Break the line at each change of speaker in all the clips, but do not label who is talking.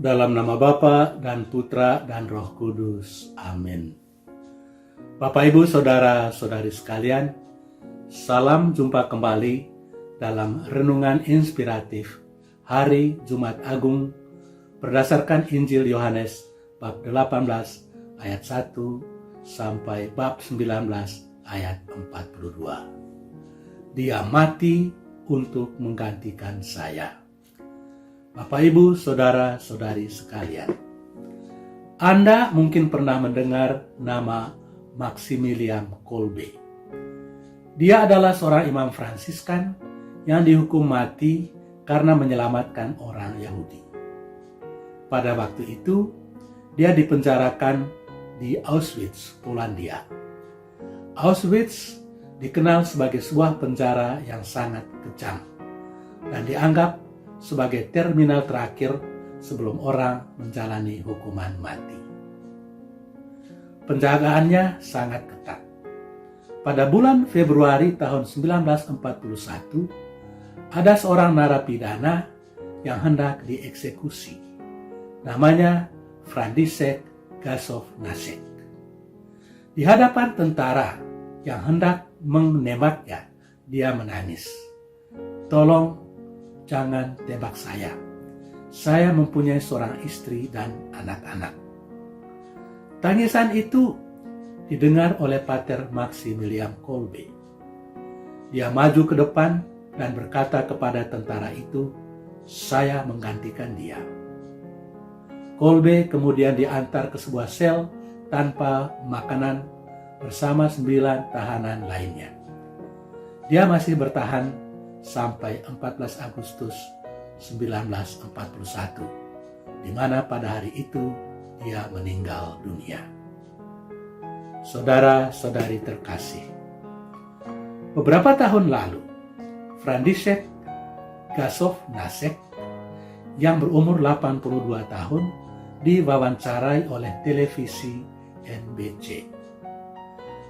Dalam nama Bapa dan Putra dan Roh Kudus. Amin. Bapak, Ibu, Saudara-saudari sekalian, salam jumpa kembali dalam Renungan Inspiratif Hari Jumat Agung berdasarkan Injil Yohanes bab 18 ayat 1 sampai bab 19 ayat 42. Dia mati untuk menggantikan saya. Bapak, Ibu, Saudara-saudari sekalian, Anda mungkin pernah mendengar nama Maximilian Kolbe. Dia adalah seorang imam Fransiskan yang dihukum mati karena menyelamatkan orang Yahudi. Pada waktu itu, dia dipenjarakan di Auschwitz, Polandia. Auschwitz dikenal sebagai sebuah penjara yang sangat kejam dan dianggap sebagai terminal terakhir sebelum orang menjalani hukuman mati. Penjagaannya sangat ketat. Pada bulan Februari tahun 1941, ada seorang narapidana yang hendak dieksekusi. Namanya František Gassov-Nasek. Di hadapan tentara yang hendak menembaknya, dia menangis. "Tolong, jangan tembak saya. Saya mempunyai seorang istri dan anak-anak." Tangisan itu didengar oleh Pater Maximilian Kolbe. Dia maju ke depan dan berkata kepada tentara itu, "Saya menggantikan dia." Kolbe kemudian diantar ke sebuah sel tanpa makanan bersama 9 tahanan lainnya. Dia masih bertahan sampai 14 Agustus 1941, di mana pada hari itu dia meninggal dunia. Saudara-saudari terkasih, beberapa tahun lalu, František Gassov-Nasek yang berumur 82 tahun diwawancarai oleh televisi NBC.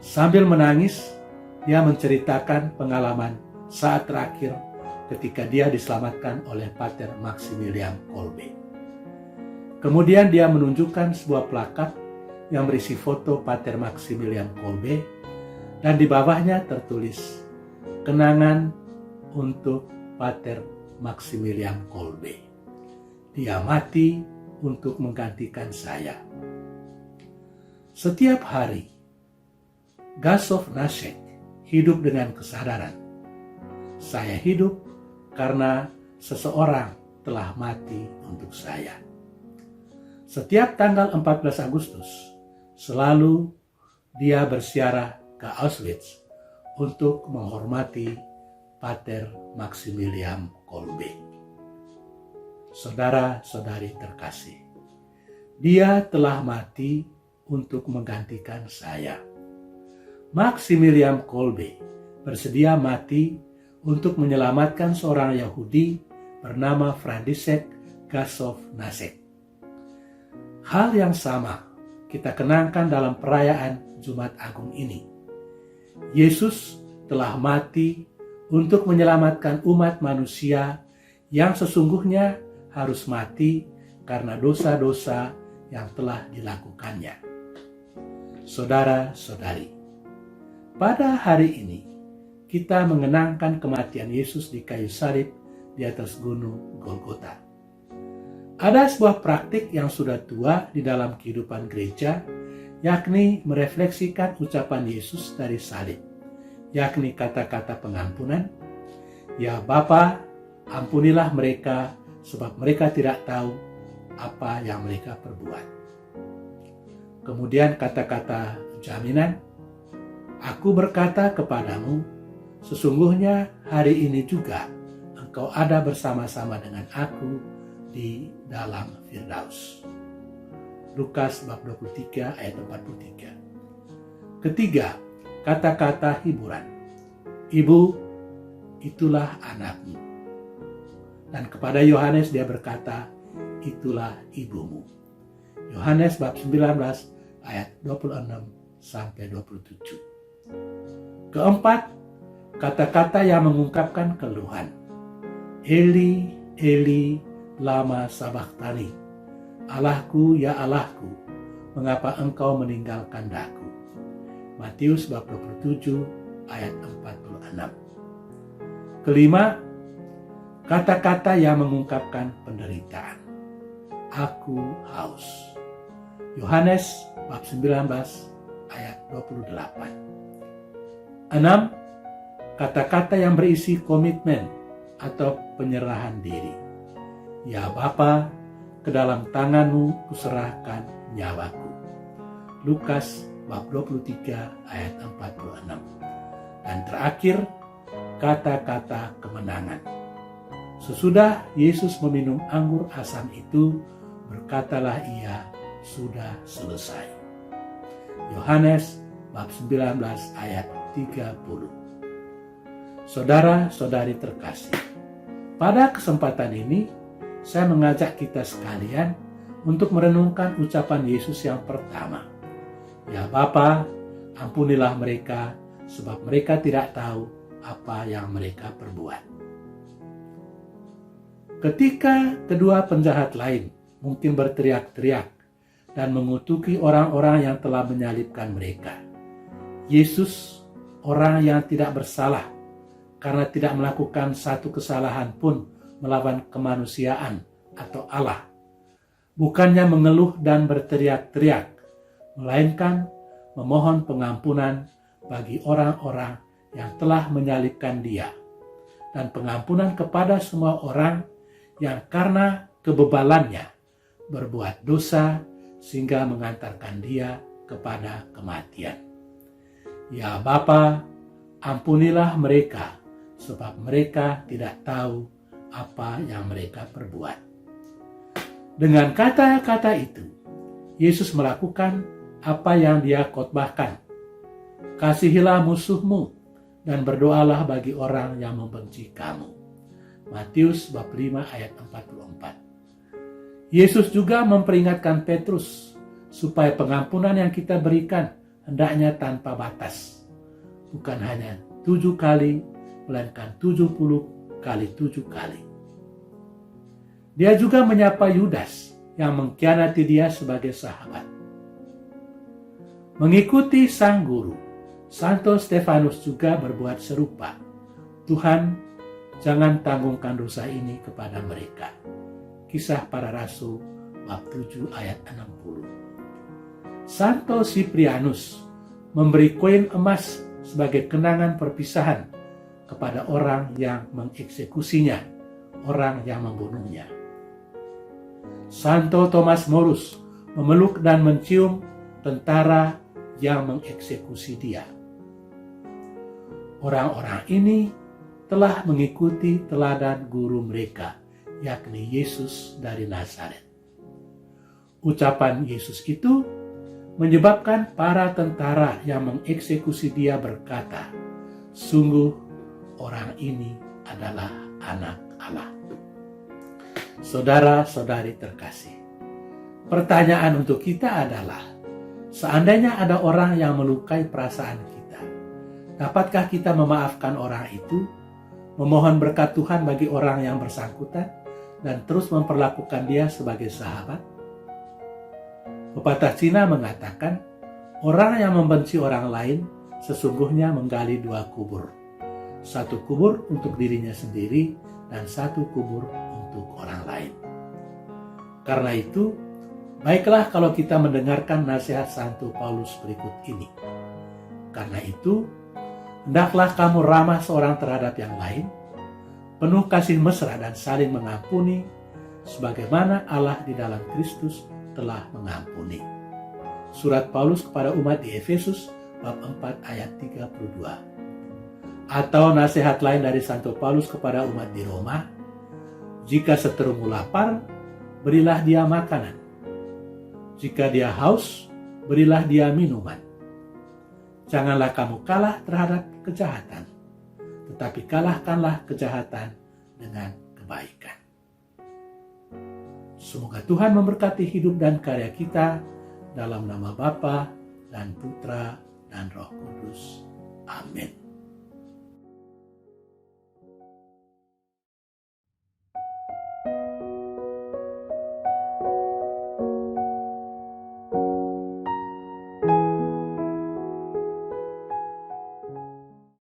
Sambil menangis, dia menceritakan pengalaman saat terakhir ketika dia diselamatkan oleh Pater Maximilian Kolbe. Kemudian dia menunjukkan sebuah plakat yang berisi foto Pater Maximilian Kolbe dan di bawahnya tertulis, "Kenangan untuk Pater Maximilian Kolbe. Dia mati untuk menggantikan saya." Setiap hari, Gassov-Nasek hidup dengan kesadaran, "Saya hidup karena seseorang telah mati untuk saya." Setiap tanggal 14 Agustus, selalu dia berziarah ke Auschwitz untuk menghormati Pater Maximilian Kolbe. Saudara-saudari terkasih, dia telah mati untuk menggantikan saya. Maximilian Kolbe bersedia mati untuk menyelamatkan seorang Yahudi bernama František Gassov-Nasek. Hal yang sama kita kenangkan dalam perayaan Jumat Agung ini. Yesus telah mati untuk menyelamatkan umat manusia yang sesungguhnya harus mati karena dosa-dosa yang telah dilakukannya. Saudara-saudari, pada hari ini kita mengenangkan kematian Yesus di kayu salib di atas gunung Golgota. Ada sebuah praktik yang sudah tua di dalam kehidupan gereja, yakni merefleksikan ucapan Yesus dari salib, yakni kata-kata pengampunan, "Ya Bapa, ampunilah mereka sebab mereka tidak tahu apa yang mereka perbuat." Kemudian kata-kata jaminan, "Aku berkata kepadamu, sesungguhnya hari ini juga engkau ada bersama-sama dengan aku di dalam Firdaus." Lukas bab 23 ayat 43. Ketiga, kata-kata hiburan. "Ibu, itulah anakmu." Dan kepada Yohanes dia berkata, "Itulah ibumu." Yohanes bab 19 ayat 26 sampai 27. Keempat, kata-kata yang mengungkapkan keluhan. "Eli, Eli, lama sabachthani." Allahku, ya Allahku, mengapa engkau meninggalkan daku? Matius bab 27 ayat 46. Kelima, kata-kata yang mengungkapkan penderitaan. Aku haus. Yohanes bab 19 ayat 28. 6. Kata-kata yang berisi komitmen atau penyerahan diri. Ya Bapa, ke dalam tanganmu kuserahkan nyawaku. Lukas bab 23 ayat 46. Dan terakhir, kata-kata kemenangan. Sesudah Yesus meminum anggur asam itu, berkatalah ia, sudah selesai. Yohanes bab 19 ayat 30. Saudara-saudari terkasih, pada kesempatan ini saya mengajak kita sekalian untuk merenungkan ucapan Yesus yang pertama. Ya Bapa, ampunilah mereka sebab mereka tidak tahu apa yang mereka perbuat. Ketika kedua penjahat lain mungkin berteriak-teriak dan mengutuki orang-orang yang telah menyalibkan mereka, Yesus, orang yang tidak bersalah karena tidak melakukan satu kesalahan pun melawan kemanusiaan atau Allah, bukannya mengeluh dan berteriak-teriak, melainkan memohon pengampunan bagi orang-orang yang telah menyalibkan dia, dan pengampunan kepada semua orang yang karena kebebalannya berbuat dosa sehingga mengantarkan dia kepada kematian. Ya Bapa, ampunilah mereka sebab mereka tidak tahu apa yang mereka perbuat. Dengan kata-kata itu, Yesus melakukan apa yang dia khotbahkan. Kasihilah musuhmu dan berdoalah bagi orang yang membenci kamu. Matius bab 5 ayat 44. Yesus juga memperingatkan Petrus supaya pengampunan yang kita berikan hendaknya tanpa batas. Bukan hanya 7 kali, melainkan 70 kali 7 kali. Dia juga menyapa Yudas yang mengkhianati dia sebagai sahabat. Mengikuti sang guru, Santo Stefanus juga berbuat serupa. Tuhan, jangan tanggungkan dosa ini kepada mereka. Kisah Para Rasul bab 7 ayat 60. Santo Siprianus memberi koin emas sebagai kenangan perpisahan kepada orang yang mengeksekusinya, orang yang membunuhnya. Santo Thomas Morus memeluk dan mencium tentara yang mengeksekusi dia. Orang-orang ini telah mengikuti teladan guru mereka, yakni Yesus dari Nazaret. Ucapan Yesus itu menyebabkan para tentara yang mengeksekusi dia berkata, "Sungguh orang ini adalah anak Allah." Saudara-saudari terkasih, pertanyaan untuk kita adalah, seandainya ada orang yang melukai perasaan kita, dapatkah kita memaafkan orang itu, memohon berkat Tuhan bagi orang yang bersangkutan, dan terus memperlakukan dia sebagai sahabat? Pepatah Cina mengatakan, orang yang membenci orang lain sesungguhnya menggali 2 kubur. 1 kubur untuk dirinya sendiri dan 1 kubur untuk orang lain. Karena itu, baiklah kalau kita mendengarkan nasihat Santo Paulus berikut ini. Karena itu, hendaklah kamu ramah seorang terhadap yang lain, penuh kasih mesra dan saling mengampuni, sebagaimana Allah di dalam Kristus telah mengampuni. Surat Paulus kepada umat di Efesus bab 4 ayat 32. Atau nasihat lain dari Santo Paulus kepada umat di Roma, jika seterumu lapar, berilah dia makanan. Jika dia haus, berilah dia minuman. Janganlah kamu kalah terhadap kejahatan, tetapi kalahkanlah kejahatan dengan kebaikan. Semoga Tuhan memberkati hidup dan karya kita dalam nama Bapa dan Putra dan Roh Kudus. Amin.